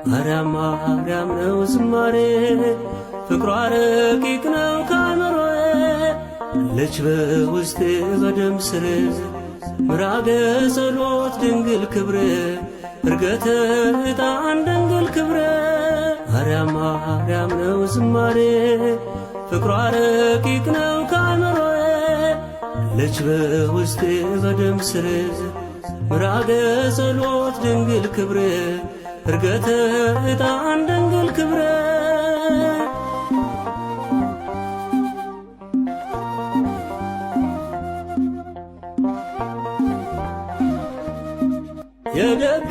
ማርያም ማርያም ነው ዝማሬ ፍቅሯ ረቂቅ ነው ከአእምሮዬ አለች በውስጤ በደም ስሬ ምራገ ጸሎት ድንግል ክብሬ ዕርገተ ዕጣን ድንግል ክብሬ ማርያም ማርያም ነው ዝማሬ ፍቅሯ ረቂቅ ነው ከአእምሮዬ አለች በውስጤ በደም ስሬ ምራገ ጸሎት ድንግል ክብሬ ዕርገተ ዕጣን ድንግል ክብሬ የደግ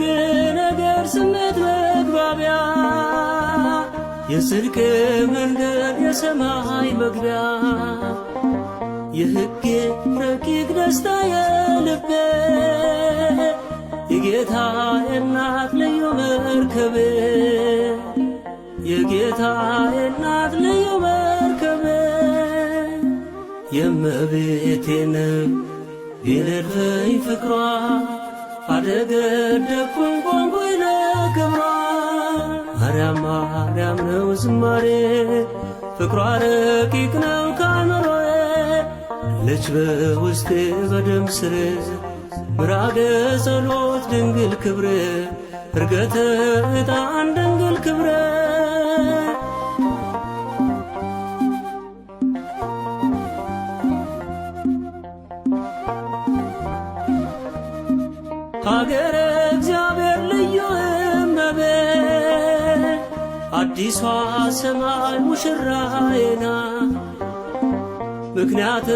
ነገር ስሜት መግባቢያ የጽድቅ መንገድ የሰማይ መግቢያ የሕጌ ረቂቅ ደስታ የልቤ የጌታዬ እናት ልዩ መርከቤ የጌታዬ እናት ልዩ መርከቤ የእመቤቴ ነው ቢነድፈኝ ፍቅሯ አደገደኩኝ ቆምኩኝ ለክብሯ ማርያም ማርያም ነው ዝማሬ ፍቅሯ ረቂቅ ነው ከአእምሮዬ አለች በውስጤ በደም ስሬ ምራገ ጸሎት ድንግል ክብሬ ዕርገተ ዕጣን ድንግል ክብሬ ሀገረ እግዚአብሔር ልዩ እመቤት አዲሷ ሰማይ ሙሽራዬ ናት ምክንያት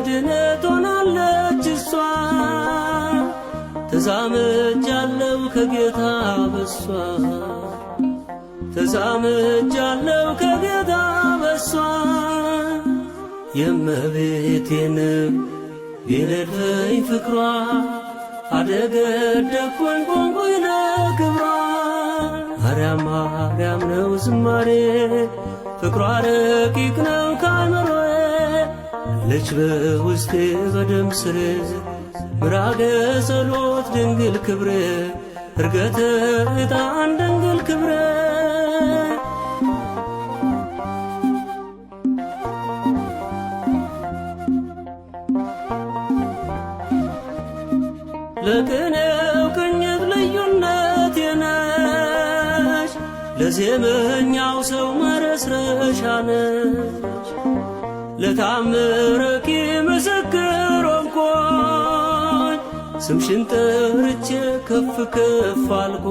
ድነት ሆናለች እሷ ተዛምጃለሁ ከጌታ በሷ ተዛምጃለሁ ከጌታ በሷ የእመቤቴንም ቢነድፈኝ ፍቅሯ አደገደኩኝ ቆምኩኝ ለክብሯ ማርያም ማርያም ነው ዝማሬ ፍቅሯ ረቂቅ ነው ከአእምሮዬ አለች በውስጤ በደም ስሬ ምራገ ጸሎት ድንግል ክብሬ ዕርገተ ዕጣን ድንግል ክብሬ ለቅኔው ቅኝት ልዩነት የነሽ ለዜመኛው ሰው መረስረሻ ነሽ ለታምረኪ ምስክር ሆንኩኝ ስምሽን ጠርቼ ከፍ ከፍ አልኩ